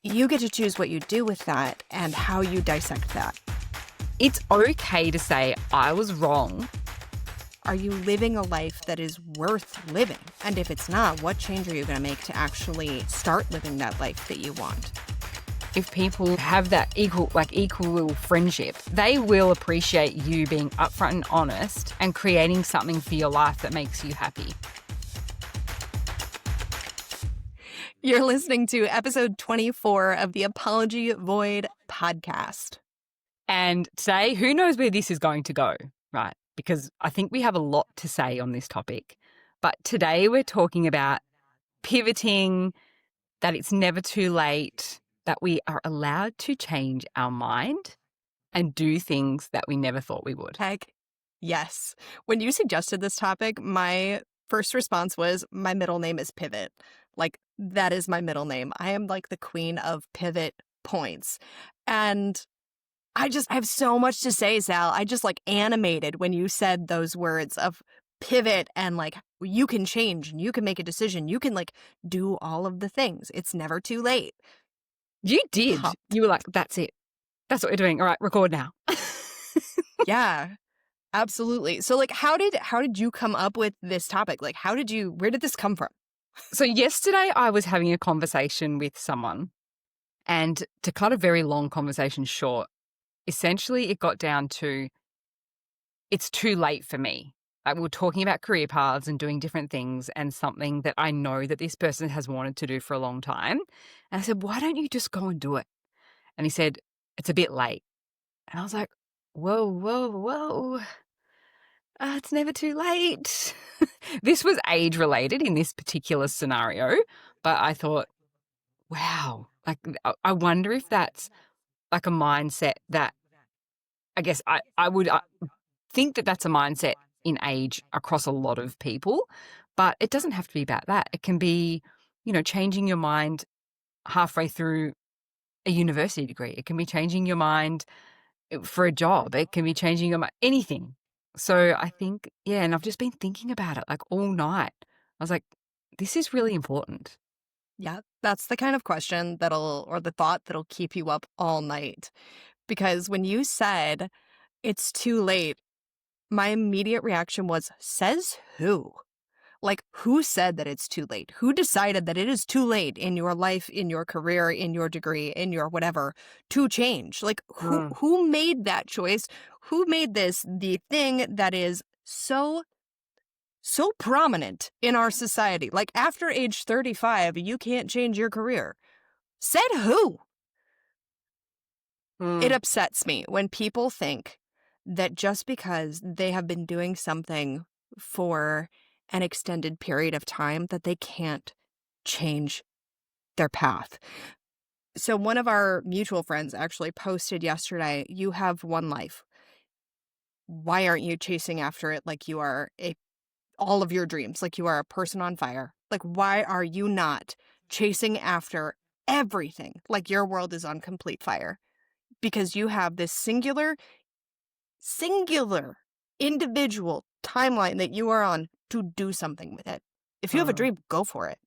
you get to choose what you do with that and how you dissect that. It's okay to say, I was wrong. Are you living a life that is worth living? And if it's not, what change are you going to make to actually start living that life that you want? If people have that equal friendship, they will appreciate you being upfront and honest and creating something for your life that makes you happy. You're listening to episode 24 of the Apology Void podcast. And today, who knows where this is going to go, right? Because I think we have a lot to say on this topic. But today we're talking about pivoting, that it's never too late, that we are allowed to change our mind and do things that we never thought we would. Heck, yes. When you suggested this topic, my first response was, my middle name is Pivot. Like, that is my middle name. I am like the queen of pivot points. And I have so much to say, Sal. I just like animated when you said those words of pivot and like you can change and you can make a decision. You can like do all of the things. It's never too late. You did. Pumped. You were like, that's it. That's what we're doing. All right, record now. Yeah, absolutely. So like how did you come up with this topic? Like where did this come from? So yesterday I was having a conversation with someone, and to cut a very long conversation short, essentially it got down to it's too late for me. Like, we were talking about career paths and doing different things and something that I know that this person has wanted to do for a long time. And I said, why don't you just go and do it? And he said, it's a bit late. And I was like, whoa. It's never too late. This was age related in this particular scenario. But I thought, wow, like I wonder if that's like a mindset that I guess I would think that that's a mindset in age across a lot of people, but it doesn't have to be about that. It can be, changing your mind halfway through a university degree. It can be changing your mind for a job. It can be changing your mind, anything. So I think, and I've just been thinking about it like all night. I was like, this is really important. Yeah, that's the kind of question or the thought that'll keep you up all night. Because when you said it's too late, my immediate reaction was, says who? Like, who said that it's too late? Who decided that it is too late in your life, in your career, in your degree, in your whatever, to change? Like, who made that choice? Who made this the thing that is so prominent in our society? Like, after age 35, you can't change your career. Said who? It upsets me when people think that just because they have been doing something for an extended period of time that they can't change their path. So one of our mutual friends actually posted yesterday, you have one life. Why aren't you chasing after it like you are all of your dreams, like you are a person on fire? Like, why are you not chasing after everything like your world is on complete fire? Because you have this singular individual timeline that you are on to do something with it. If you have a dream, go for it.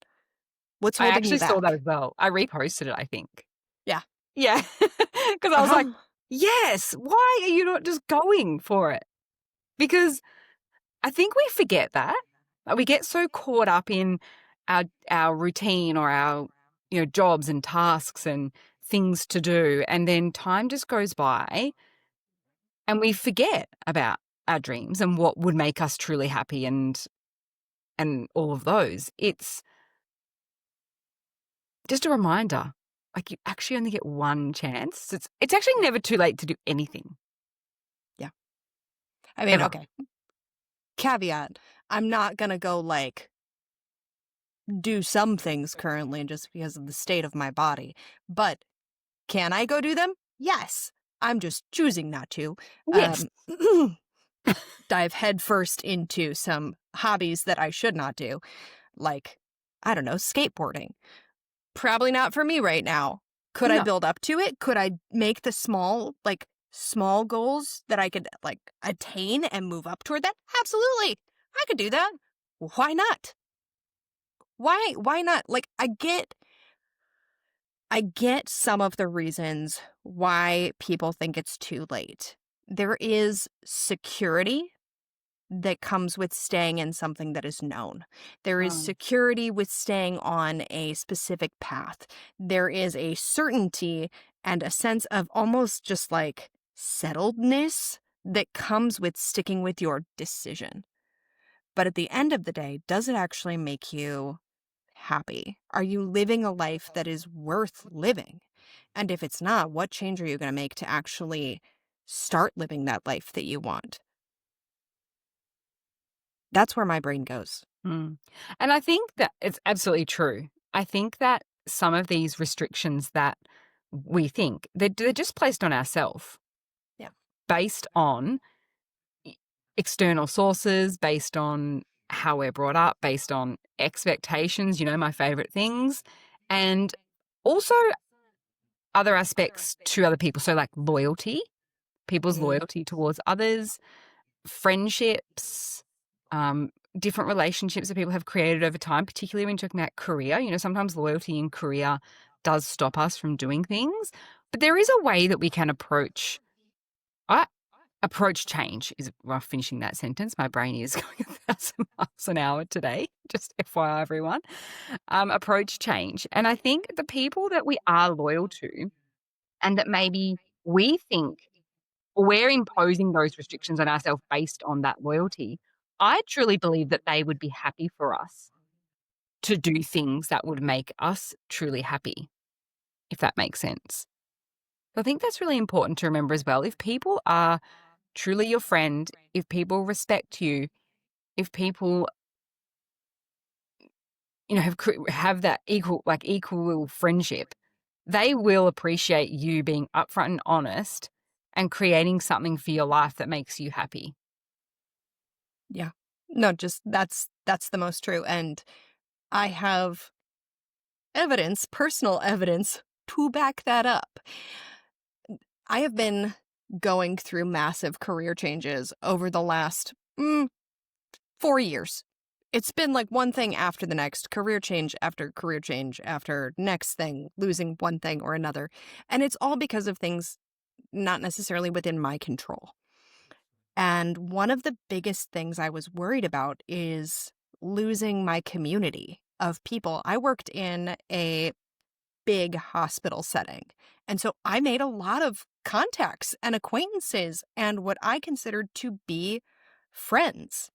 What's holding you back? I actually saw that as well. I reposted it, I think. Yeah. Yeah. Because I was like, yes, why are you not just going for it? Because I think we forget that. Like, we get so caught up in our routine or our jobs and tasks and things to do, and then time just goes by and we forget about our dreams and what would make us truly happy and all of those. It's just a reminder, like, you actually only get one chance. It's actually never too late to do anything. Yeah. I mean, Ever. okay. Caveat, I'm not going to go like do some things currently just because of the state of my body. But can I go do them? Yes. I'm just choosing not to. Yes. Dive headfirst into some hobbies that I should not do. Like, I don't know, skateboarding. Probably not for me right now. Could I build up to it? Could I make the small goals that I could like attain and move up toward that? Absolutely. I could do that. Why not? Why not? Like, I get I get some of the reasons why people think it's too late. There is security that comes with staying in something that is known. There is Mm. security with staying on a specific path. There is a certainty and a sense of almost just like settledness that comes with sticking with your decision. But at the end of the day, does it actually make you happy? Are you living a life that is worth living? And if it's not, what change are you going to make to actually start living that life that you want? That's where my brain goes. Mm. And I think that it's absolutely true. I think that some of these restrictions that we think they're just placed on ourselves Yeah. based on e- external sources, based on how we're brought up, based on expectations, my favorite things, and also other aspects to other people. So, like loyalty, people's Mm, loyalty towards others, friendships, um, different relationships that people have created over time, particularly when you're talking about career. Sometimes loyalty in career does stop us from doing things, but there is a way that we can I approach change. Is well, finishing that sentence. My brain is going 1,000 miles an hour today. Just FYI, everyone. Approach change, and I think the people that we are loyal to, and that maybe we think we're imposing those restrictions on ourselves based on that loyalty. I truly believe that they would be happy for us to do things that would make us truly happy, if that makes sense. I think that's really important to remember as well. If people are truly your friend, if people respect you, if people, have that equal friendship, they will appreciate you being upfront and honest and creating something for your life that makes you happy. yeah. No, just that's the most true. And I have evidence, personal evidence to back that up. I have been going through massive career changes over the last 4 years. It's been like one thing after the next, career change after next thing, losing one thing or another. And it's all because of things not necessarily within my control. And one of the biggest things I was worried about is losing my community of people. I worked in a big hospital setting. And so I made a lot of contacts and acquaintances and what I considered to be friends.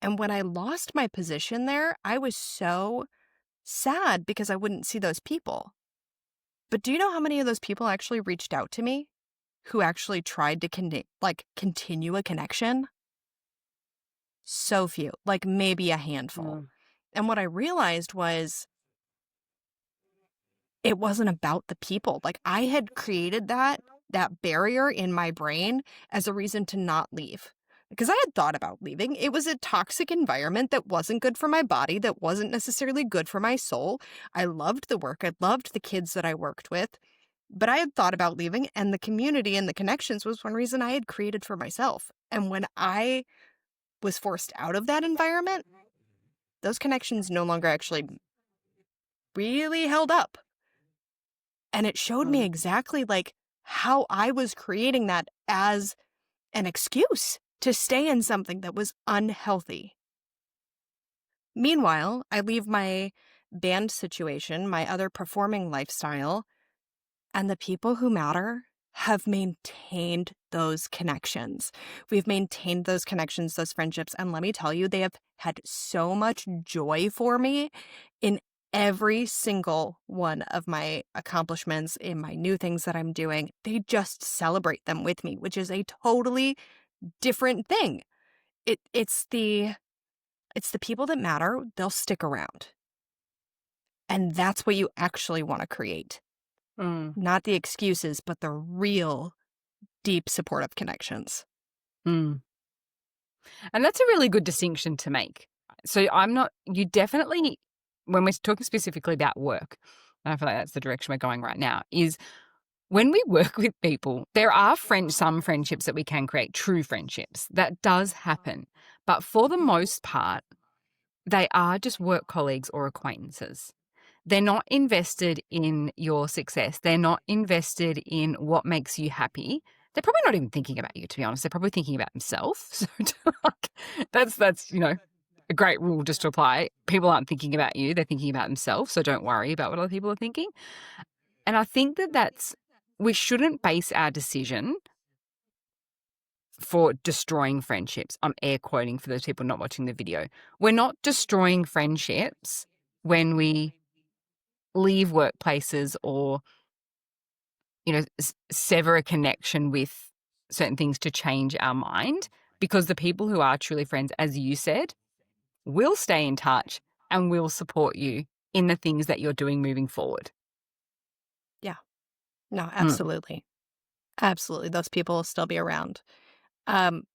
And when I lost my position there, I was so sad because I wouldn't see those people. But do you know how many of those people actually reached out to me who actually tried to continue a connection? So few, like maybe a handful. Mm. And what I realized was it wasn't about the people. Like I had created that barrier in my brain as a reason to not leave. Because I had thought about leaving. It was a toxic environment that wasn't good for my body, that wasn't necessarily good for my soul. I loved the work. I loved the kids that I worked with. But I had thought about leaving, and the community and the connections was one reason I had created for myself. And when I was forced out of that environment, those connections no longer actually really held up. And it showed me Mm. exactly like how I was creating that as an excuse to stay in something that was unhealthy. Meanwhile, I leave my band situation, my other performing lifestyle, and the people who matter have maintained those connections. We've maintained those connections, those friendships, and let me tell you, they have had so much joy for me in every single one of my accomplishments, in my new things that I'm doing. They just celebrate them with me, which is a totally different thing. It's the people that matter, they'll stick around. And that's what you actually want to create. Mm. Not the excuses, but the real deep supportive connections. Mm. And that's a really good distinction to make. So you definitely, when we're talking specifically about work, and I feel like that's the direction we're going right now, is when we work with people, there are some friendships that we can create, true friendships. That does happen. But for the most part, they are just work colleagues or acquaintances. they're not invested in your success. They're not invested in what makes you happy. They're probably not even thinking about you, to be honest. They're probably thinking about themselves. So that's a great rule just to apply. People aren't thinking about you. They're thinking about themselves. So don't worry about what other people are thinking. And I think we shouldn't base our decision for destroying friendships. I'm air quoting for those people not watching the video. We're not destroying friendships when we leave workplaces or, sever a connection with certain things to change our mind, because the people who are truly friends, as you said, will stay in touch and will support you in the things that you're doing moving forward. Yeah. No, Mm. absolutely. Absolutely. Those people will still be around. Um,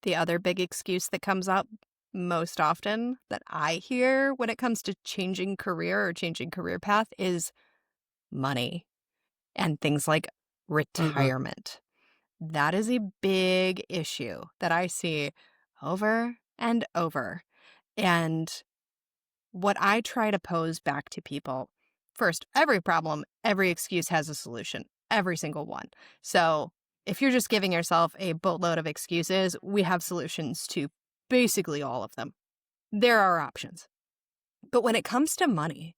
the other big excuse that comes up most often that I hear when it comes to changing career or changing career path is money and things like Mm. retirement. That is a big issue that I see over and over. And what I try to pose back to people first, every problem, every excuse has a solution, every single one. So if you're just giving yourself a boatload of excuses, we have solutions to basically all of them. There are options. But when it comes to money,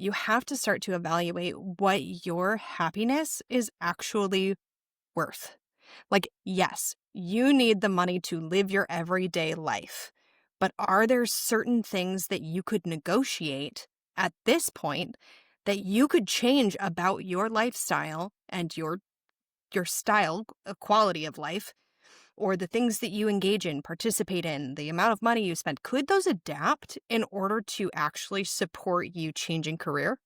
you have to start to evaluate what your happiness is actually worth. Like, yes, you need the money to live your everyday life, but are there certain things that you could negotiate at this point that you could change about your lifestyle and your style, quality of life, or the things that you engage in, participate in, the amount of money you spend? Could those adapt in order to actually support you changing career?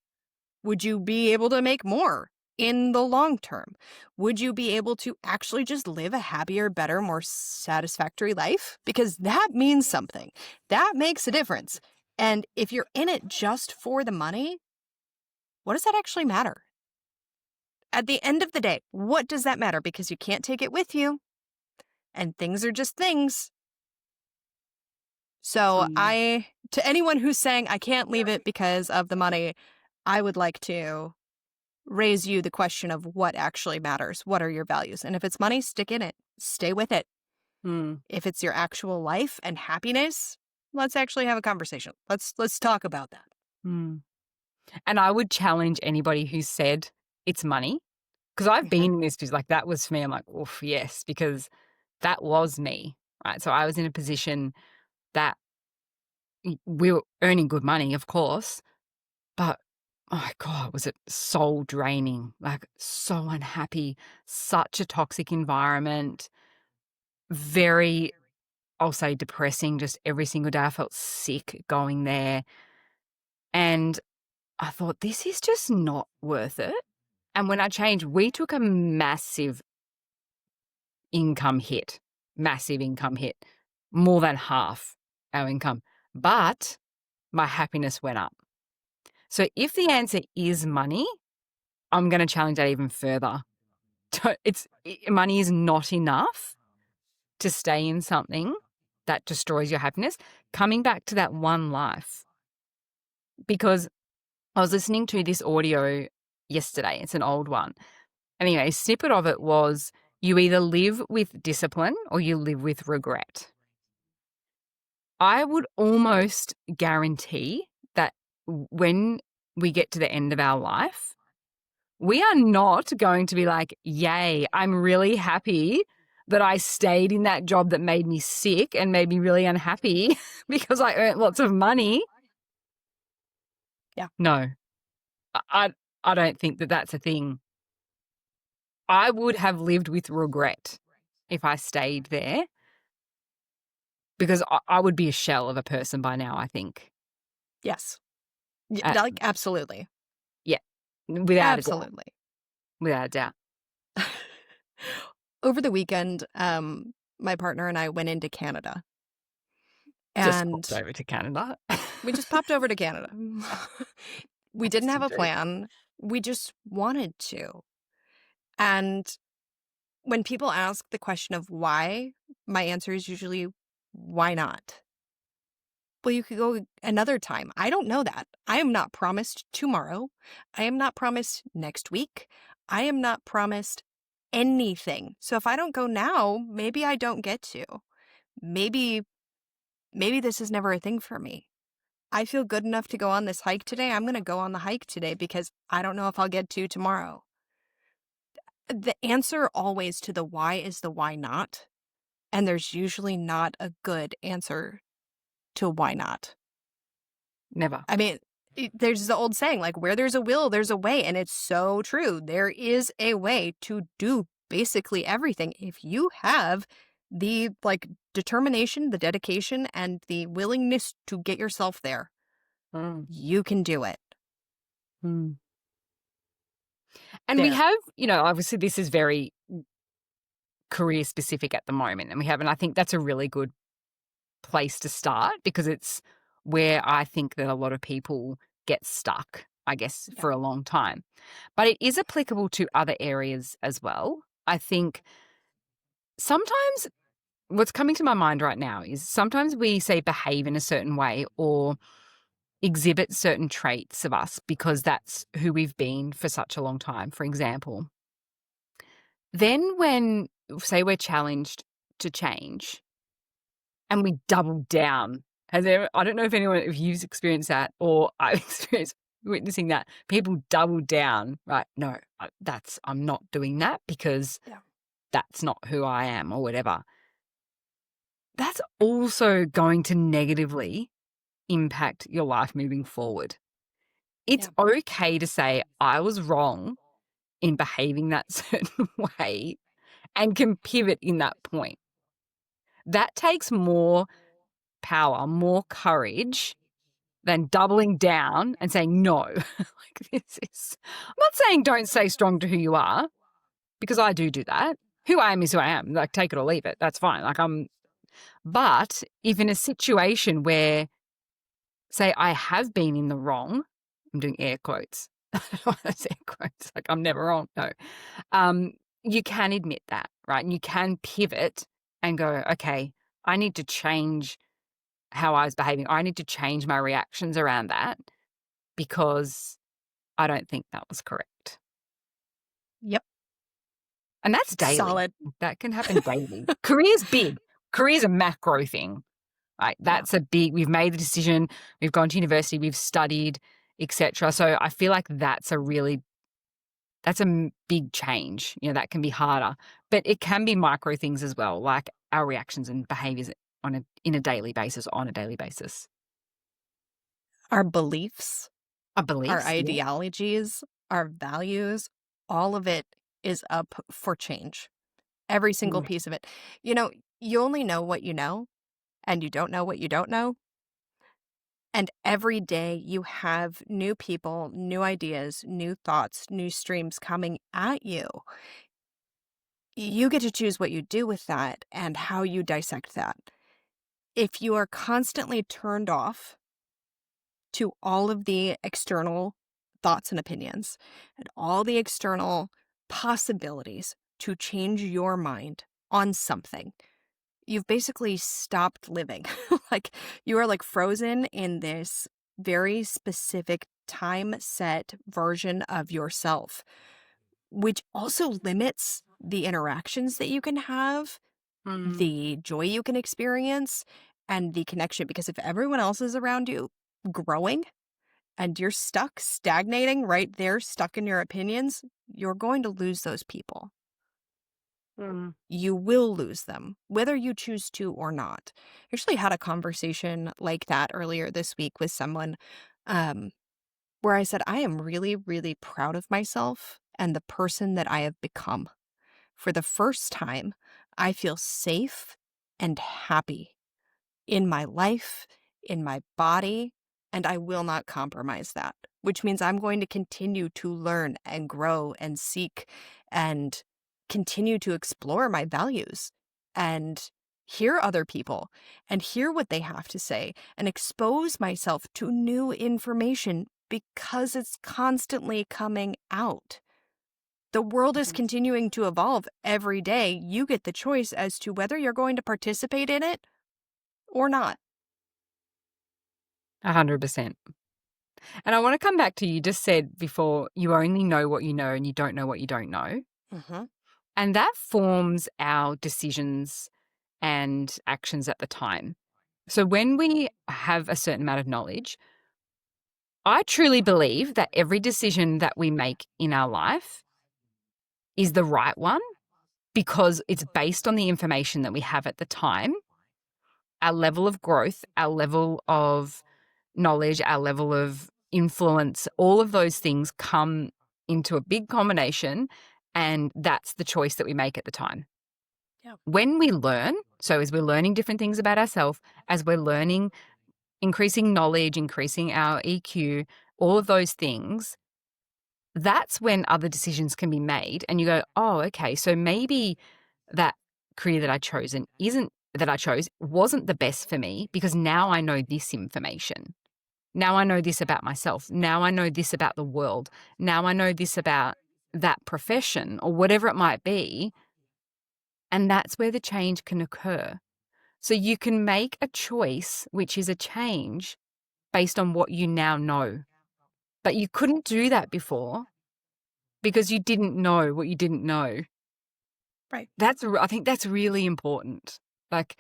Would you be able to make more in the long term? Would you be able to actually just live a happier, better, more satisfactory life? Because that means something. That makes a difference. And if you're in it just for the money, what does that actually matter? At the end of the day, what does that matter? Because you can't take it with you, and things are just things. So, Mm. to anyone who's saying, I can't leave it because of the money, I would like to raise you the question of what actually matters. What are your values? And if it's money, stick in it. Stay with it. Mm. If it's your actual life and happiness, let's actually have a conversation. Let's talk about that. Mm. And I would challenge anybody who said it's money, because I've Mhm. been in this, like, that was for me. I'm like, oof, yes, because that was me, right? So I was in a position that we were earning good money, of course, but oh my God, was it soul draining? Like, so unhappy, such a toxic environment, very, I'll say, depressing. Just every single day I felt sick going there. And I thought, this is just not worth it. And when I changed, we took a massive income hit, more than half our income. But my happiness went up. So if the answer is money, I'm going to challenge that even further. Money is not enough to stay in something that destroys your happiness. Coming back to that one life, because I was listening to this audio yesterday. It's an old one. Anyway, a snippet of it was, you either live with discipline or you live with regret. I would almost guarantee that when we get to the end of our life, we are not going to be like, yay, I'm really happy that I stayed in that job that made me sick and made me really unhappy because I earned lots of money. Yeah. No, I don't think that that's a thing. I would have lived with regret if I stayed there, because I would be a shell of a person by now, I think. Yes. Uh, Like, absolutely. yeah, without a doubt. Absolutely. Without a doubt. Over the weekend, my partner and I went into Canada, Just popped and over to Canada. we just popped over to Canada. We As didn't have you a do. plan. We just wanted to. And when people ask the question of why, my answer is usually, why not? Well, you could go another time. I don't know that. I am not promised tomorrow. I am not promised next week. I am not promised anything. So if I don't go now, maybe I don't get to. Maybe this is never a thing for me. I feel good enough to go on this hike today. I'm going to go on the hike today because I don't know if I'll get to tomorrow. The answer always to the why is the why not. And there's usually not a good answer to why not. Never. I mean, there's the old saying, like, where there's a will, there's a way. And it's so true. There is a way to do basically everything. If you have the determination, the dedication, and the willingness to get yourself there, Mm. you can do it. Mm. And we There. have, obviously this is very career specific at the moment. And I think that's a really good place to start because it's where I think that a lot of people get stuck, I guess, Yeah. for a long time. But it is applicable to other areas as well. I think sometimes what's coming to my mind right now is sometimes we say behave in a certain way or exhibit certain traits of us because that's who we've been for such a long time, for example. Then when, say, we're challenged to change and we double down, I don't know if you've experienced that or I've experienced witnessing that. People double down, right? No, I'm not doing that because Yeah. that's not who I am or whatever. That's also going to negatively impact your life moving forward. It's okay to say, I was wrong in behaving that certain way and can pivot in that point. That takes more power, more courage than doubling down and saying no. I'm not saying don't stay strong to who you are because I do that. Who I am is who I am. Like, take it or leave it. That's fine. But if in a situation where, say, I have been in the wrong, I'm doing air quotes. I don't want to say air quotes. Like, I'm never wrong. No. You can admit that, right? And you can pivot and go, okay, I need to change how I was behaving. I need to change my reactions around that because I don't think that was correct. Yep. And that's daily. Solid. That can happen daily. Career's big. Career's a macro thing. Right? That's a big, we've made the decision, we've gone to university, we've studied, etc. So I feel like that's a big change. That can be harder. But it can be micro things as well, like our reactions and behaviors on a daily basis. Our beliefs, Our our beliefs. Yeah. ideologies, our values, all of it is up for change. Every single piece of it. You only know what you know, and you don't know what you don't know. And every day you have new people, new ideas, new thoughts, new streams coming at you. You get to choose what you do with that and how you dissect that. If you are constantly turned off to all of the external thoughts and opinions and all the external possibilities to change your mind on something, you've basically stopped living. You are frozen in this very specific time set version of yourself, which also limits the interactions that you can have, the joy you can experience, and the connection. Because if everyone else is around you growing and you're stuck, stagnating right there, stuck in your opinions, you're going to lose those people. You will lose them, whether you choose to or not. I actually had a conversation like that earlier this week with someone where I said, I am really, really proud of myself and the person that I have become. For the first time, I feel safe and happy in my life, in my body, and I will not compromise that, which means I'm going to continue to learn and grow and seek and continue to explore my values and hear other people and hear what they have to say and expose myself to new information because it's constantly coming out. The world is continuing to evolve every day. You get the choice as to whether you're going to participate in it or not. 100%. And I want to come back to, you just said before, you only know what you know and you don't know what you don't know. Hmm. And that forms our decisions and actions at the time. So when we have a certain amount of knowledge, I truly believe that every decision that we make in our life is the right one because it's based on the information that we have at the time, our level of growth, our level of knowledge, our level of influence, all of those things come into a big combination, and that's the choice that we make at the time. Yeah. When we learn, so as we're learning different things about ourselves, as we're learning, increasing knowledge, increasing our EQ, all of those things, that's when other decisions can be made. And you go, oh, okay, so maybe that career that I chosen isn't that I chose wasn't the best for me because now I know this information. Now I know this about myself. Now I know this about the world. Now I know this about that profession or whatever it might be. And that's where the change can occur. So you can make a choice, which is a change based on what you now know. But you couldn't do that before because you didn't know what you didn't know. Right. I think that's really important. Like,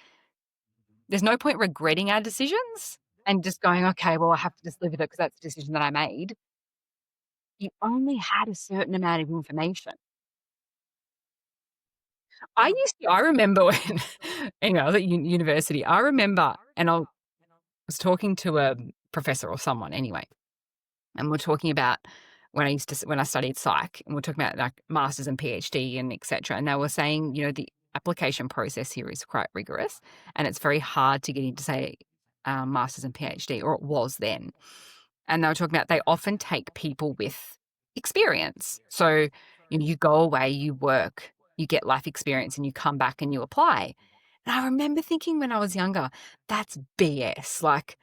there's no point regretting our decisions and just going, okay, well, I have to just live with it because that's the decision that I made. You only had a certain amount of information. Yeah. I remember when, anyway, I was at university. I remember, and I was talking to a professor or someone anyway, and we're talking about when I studied psych, and we're talking about like masters and PhD and etc. And they were saying, the application process here is quite rigorous, and it's very hard to get into, say, masters and PhD, or it was then. And they were talking about they often take people with experience. So, you go away, you work, you get life experience, and you come back and you apply. And I remember thinking when I was younger, that's BS. Like,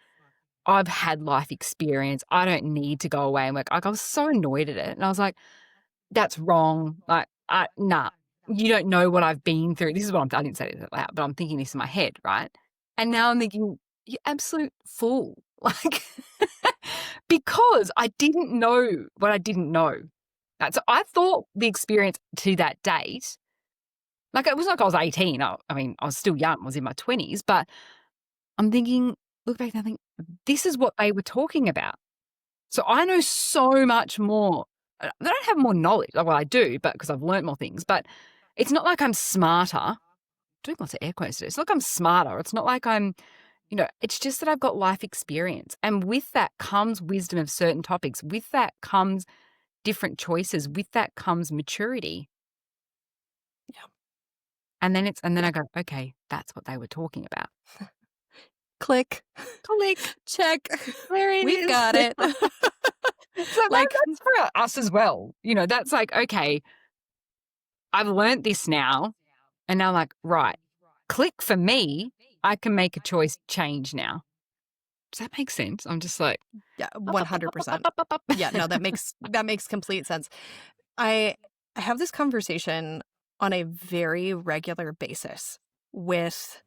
I've had life experience. I don't need to go away and work. Like, I was so annoyed at it. And I was like, that's wrong. Like, nah, you don't know what I've been through. This is what I didn't say this out loud, but I'm thinking this in my head, right? And now I'm thinking, you absolute fool. Like, because I didn't know what I didn't know. Right? So I thought the experience to that date, like, it was like I was 18. I mean, I was still young. I was in my 20s, but I'm thinking, look back and I think, this is what they were talking about. So I know so much more. I don't have more knowledge. Well, I do, but because I've learned more things. But it's not like I'm smarter. Doing lots of air quotes today. It's not like I'm smarter. It's not like I'm, it's just that I've got life experience. And with that comes wisdom of certain topics. With that comes different choices. With that comes maturity. Yeah. And then I go, okay, that's what they were talking about. Click. Click. Check. There it We've is. got it. So Like, that's for us as well. That's like, okay, I've learned this now. And now, like, right, click for me. I can make a choice change now. Does that make sense? I'm just like, yeah, up, up, up, up, up, 100%. up, up, up. Yeah, no, that makes complete sense. I have this conversation on a very regular basis with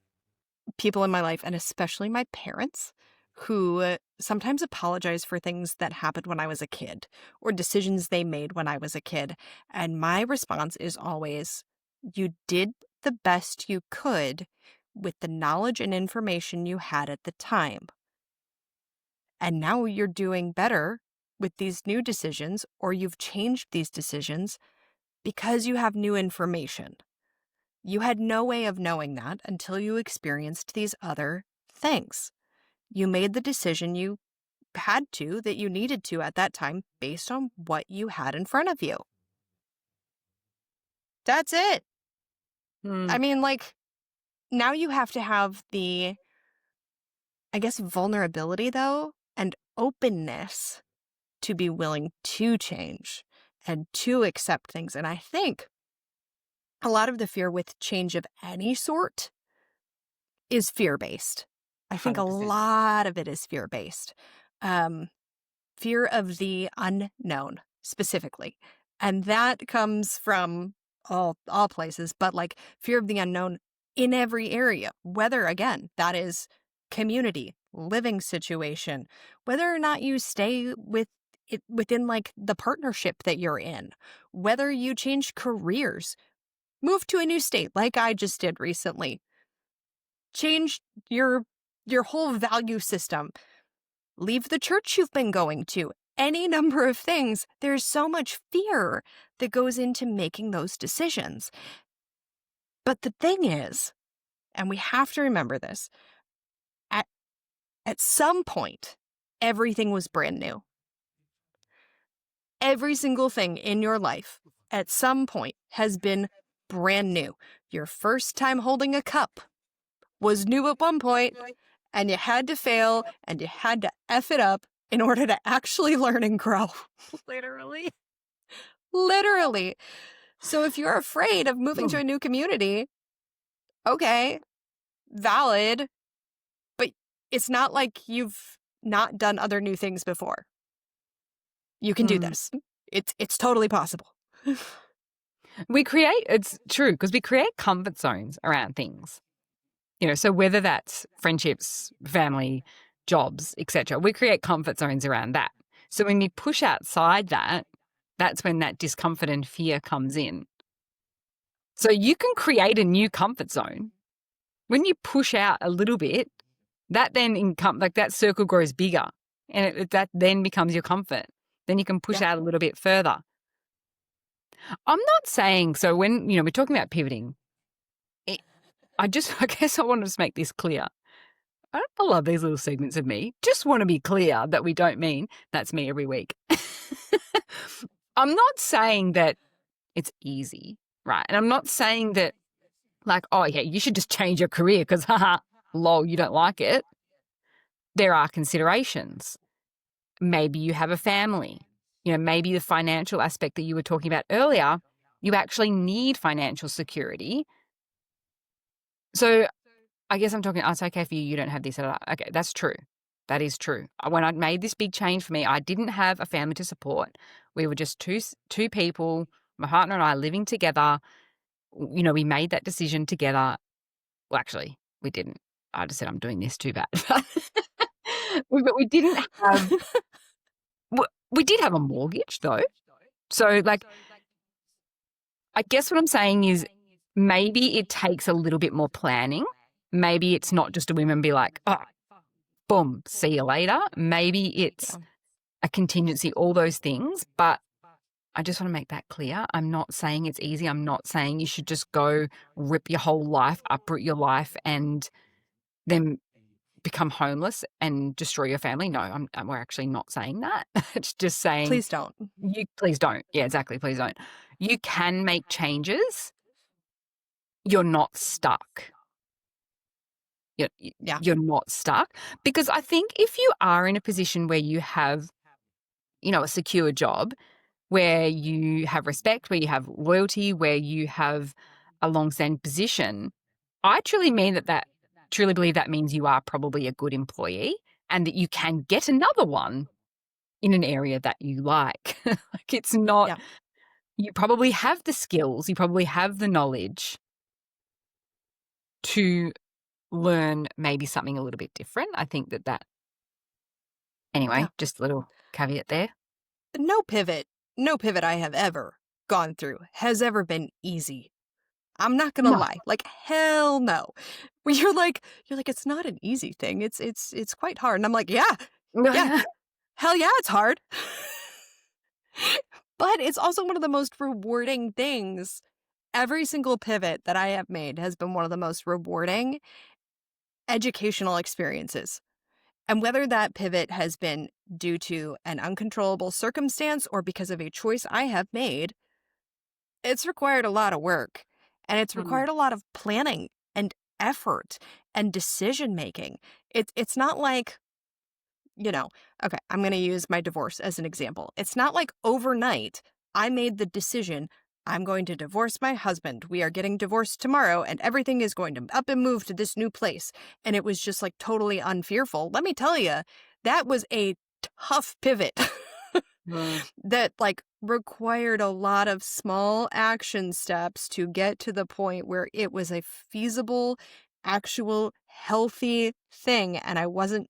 people in my life, and especially my parents, who sometimes apologize for things that happened when I was a kid or decisions they made when I was a kid. And my response is always, you did the best you could with the knowledge and information you had at the time. And now you're doing better with these new decisions, or you've changed these decisions because you have new information. You had no way of knowing that until you experienced these other things. You made the decision you had to, that you needed to at that time, based on what you had in front of you. That's it. Hmm. I mean, like, now you have to have the, I guess, vulnerability, though, and openness to be willing to change and to accept things. And I think a lot of the fear with change of any sort is fear-based. I think a 100%. lot of it is fear-based. Um, Fear of the unknown, specifically. And that comes from all places, but like fear of the unknown in every area, whether, again, that is community, living situation, whether or not you stay with it within like the partnership that you're in, whether you change careers, move to a new state like I just did recently, change your your whole value system, leave the church you've been going to, any number of things. There's so much fear that goes into making those decisions. But the thing is, and we have to remember this, at, at some point, everything was brand new. Every single thing in your life at some point has been brand new. Your first time holding a cup was new at one point, and you had to fail and you had to F it up in order to actually learn and grow. Literally. Literally. So if you're afraid of moving to a new community, okay, valid, but it's not like you've not done other new things before. You can do this. It's totally possible. It's true, because we create comfort zones around things. So whether that's friendships, family, jobs, etc., we create comfort zones around that. So when we push outside that, that's when that discomfort and fear comes in. So you can create a new comfort zone. When you push out a little bit, that then that circle grows bigger, and that then becomes your comfort. Then you can push out a little bit further. I'm not saying, so when, we're talking about pivoting, I guess I want to just make this clear. I love these little segments of me. Just want to be clear that we don't mean that's me every week. I'm not saying that it's easy, right? And I'm not saying that like, oh yeah, you should just change your career because, haha, lol, you don't like it. There are considerations. Maybe you have a family. Maybe the financial aspect that you were talking about earlier, you actually need financial security. So I guess I'm talking, oh, it's okay for you, you don't have this. Okay, that's true. That is true. When I made this big change for me, I didn't have a family to support. We were just two people, my partner and I living together. We made that decision together. Well, actually, we didn't. I just said, I'm doing this too bad. But we didn't have, we did have a mortgage though. So like, I guess what I'm saying is maybe it takes a little bit more planning. Maybe it's not just a whim and be like, oh, boom, see you later. Maybe it's a contingency, all those things. But I just want to make that clear. I'm not saying it's easy. I'm not saying you should just go rip your whole life, uproot your life, and then become homeless and destroy your family. No, we're actually not saying that. It's just saying, please don't. Please don't. Yeah, exactly. Please don't. You can make changes. You're not stuck. You're not stuck. Because I think if you are in a position where you have, a secure job, where you have respect, where you have loyalty, where you have a long-standing position, I truly believe that means you are probably a good employee and that you can get another one in an area that you like. Like it's not, you probably have the skills, you probably have the knowledge to learn maybe something a little bit different. I think that anyway, just a little caveat there. No pivot I have ever gone through has ever been easy. I'm not gonna lie. Like, hell no. Where you're like, it's not an easy thing. It's quite hard. And I'm like, yeah. Hell yeah, it's hard. But it's also one of the most rewarding things. Every single pivot that I have made has been one of the most rewarding educational experiences. And whether that pivot has been due to an uncontrollable circumstance or because of a choice I have made, it's required a lot of work. And it's required a lot of planning and effort and decision making. It's not like, okay, I'm going to use my divorce as an example. It's not like overnight I made the decision, I'm going to divorce my husband. We are getting divorced tomorrow and everything is going to up and move to this new place. And it was just like totally unfearful. Let me tell you, that was a tough pivot that like required a lot of small action steps to get to the point where it was a feasible, actual, healthy thing. And I wasn't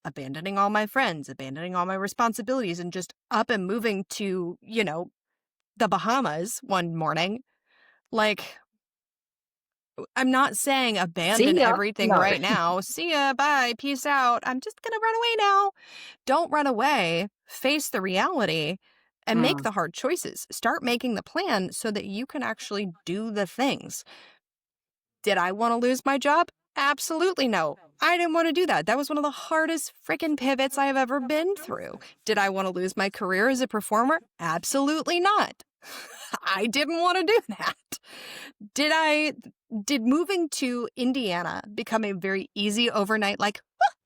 abandoning all my friends, abandoning all my responsibilities, and just up and moving to, the Bahamas one morning. Like, I'm not saying See abandon ya. everything No. right now. See ya, bye, peace out. I'm just gonna run away now. Don't run away. Face the reality and make Mm. the hard choices. Start making the plan so that you can actually do the things. Did I want to lose my job? Absolutely no. I didn't want to do that. That was one of the hardest freaking pivots I have ever been through. Did I want to lose my career as a performer? Absolutely not. I didn't want to do that. Did moving to Indiana become a very easy overnight, like,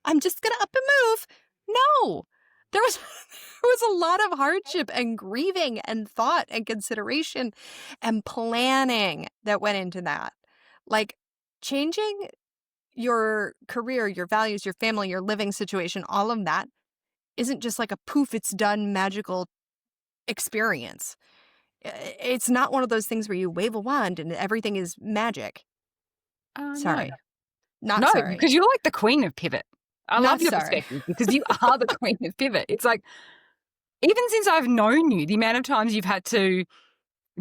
I'm just going to up and move? No. There was there was a lot of hardship and grieving and thought and consideration and planning that went into that. Like, changing your career, your values, your family, your living situation, all of that isn't just like a poof, it's done magical experience. It's not one of those things where you wave a wand and everything is magic. No. Sorry. Not No, sorry. because you're like the queen of pivot. I Not love your sorry. perspective because you are the queen of pivot. It's like, even since I've known you, the amount of times you've had to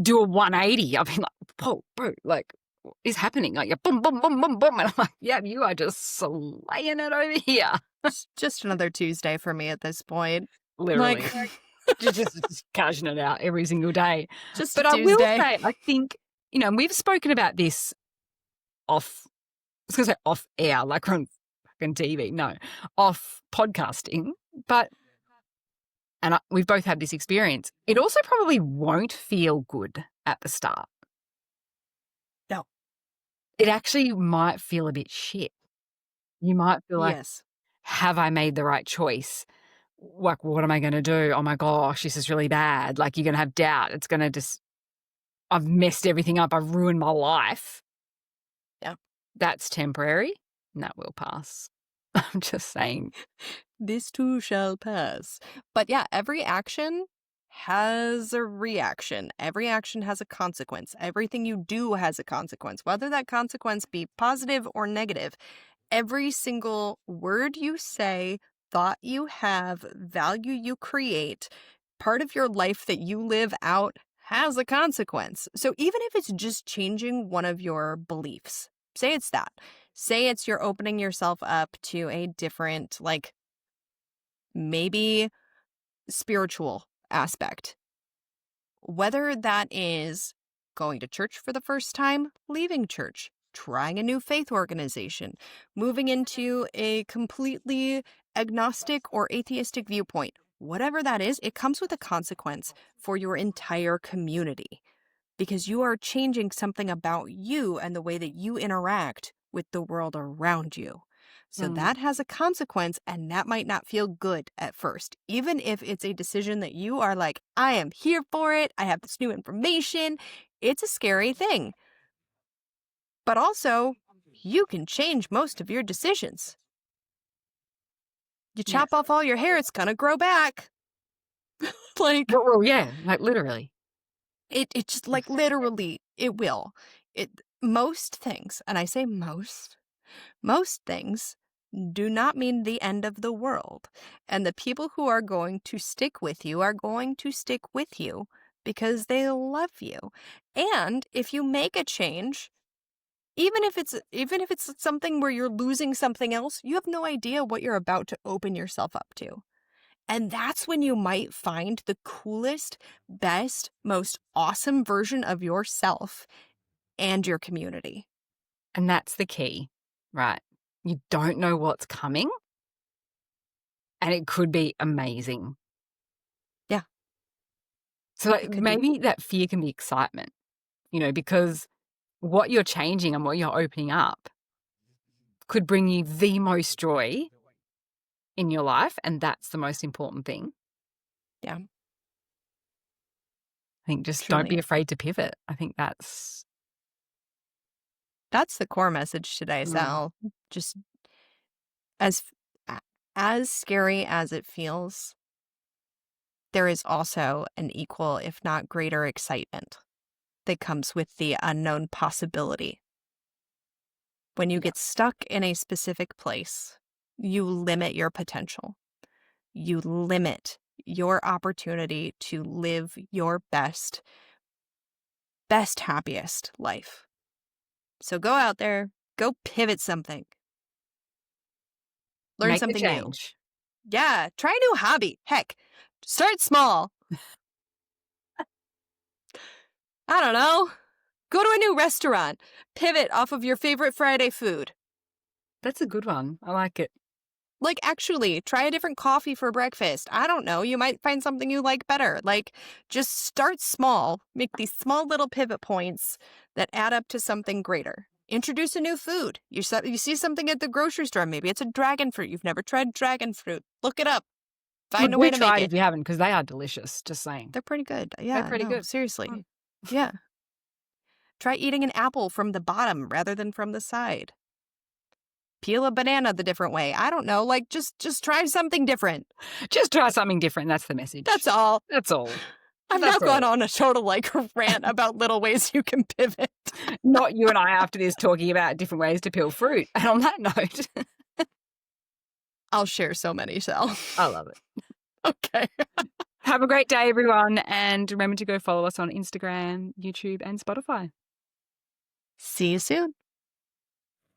do a 180, I've been like, whoa, bro, like, what is happening? Like, you're boom, boom, boom, boom, boom. And I'm like, yeah, you are just slaying it over here. It's just another Tuesday for me at this point. Literally. Like, just cashing it out every single day. just a But I will Tuesday. say, I think, and we've spoken about this off, I was going to say off air, like we're on fucking TV. No, off podcasting. But, we've both had this experience. It also probably won't feel good at the start. No. It actually might feel a bit shit. You might feel like, Yes. have I made the right choice? Like, what am I going to do? Oh my gosh, this is really bad. Like, you're going to have doubt. It's going to I've messed everything up. I've ruined my life. Yeah. That's temporary and that will pass. I'm just saying. This too shall pass. But yeah, every action has a reaction. Every action has a consequence. Everything you do has a consequence, whether that consequence be positive or negative. Every single word you say, thought you have, value you create, part of your life that you live out has a consequence. So even if it's just changing one of your beliefs, say it's that. Say it's you're opening yourself up to a different, like, maybe spiritual aspect. Whether that is going to church for the first time, leaving church, trying a new faith organization, moving into a completely agnostic or atheistic viewpoint, whatever that is, it comes with a consequence for your entire community because you are changing something about you and the way that you interact with the world around you. So that has a consequence, and that might not feel good at first, even if it's a decision that you are like, I am here for it. I have this new information. It's a scary thing. But also, you can change most of your decisions. You chop off all your hair, it's going to grow back. Like, Well, yeah, like literally. it just, like, literally, it will. Most things, and I say most things do not mean the end of the world. And the people who are going to stick with you are going to stick with you because they love you. And if you make a change, even if it's something where you're losing something else, you have no idea what you're about to open yourself up to. And that's when you might find the coolest, best, most awesome version of yourself and your community. And that's the key, right? You don't know what's coming and it could be amazing. Yeah. So It could be. maybe that fear can be excitement, because what you're changing and what you're opening up could bring you the most joy in your life. And that's the most important thing. Yeah. I think just don't be Truly. afraid to pivot. I think that's That's the core message today, Sal. Just as as scary as it feels, there is also an equal, if not greater, excitement that comes with the unknown possibility. When you get stuck in a specific place, you limit your potential. You limit your opportunity to live your best, happiest life. So go out there, go pivot something, learn Make the something new. change. Yeah, try a new hobby. Heck, start small. I don't know. Go to a new restaurant. Pivot off of your favorite Friday food. That's a good one. I like it. Like, actually, try a different coffee for breakfast. I don't know. You might find something you like better. Like, just start small. Make these small little pivot points that add up to something greater. Introduce a new food. You see something at the grocery store. Maybe it's a dragon fruit. You've never tried dragon fruit. Look it up. Find Look, a way do to make try it it. if you haven't, because they are delicious, just saying. They're pretty good. Yeah, They're pretty no, good. seriously. Yeah. Try eating an apple from the bottom rather than from the side. Peel a banana the different way. I don't know. Like, just try something different. Just try something different. That's the message. That's all. That's all. I've now gone on a total rant about little ways you can pivot. Not you and I after this talking about different ways to peel fruit. And on that note, I'll share so many, Sal. I love it. Okay. Have a great day, everyone. And remember to go follow us on Instagram, YouTube, and Spotify. See you soon.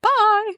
Bye.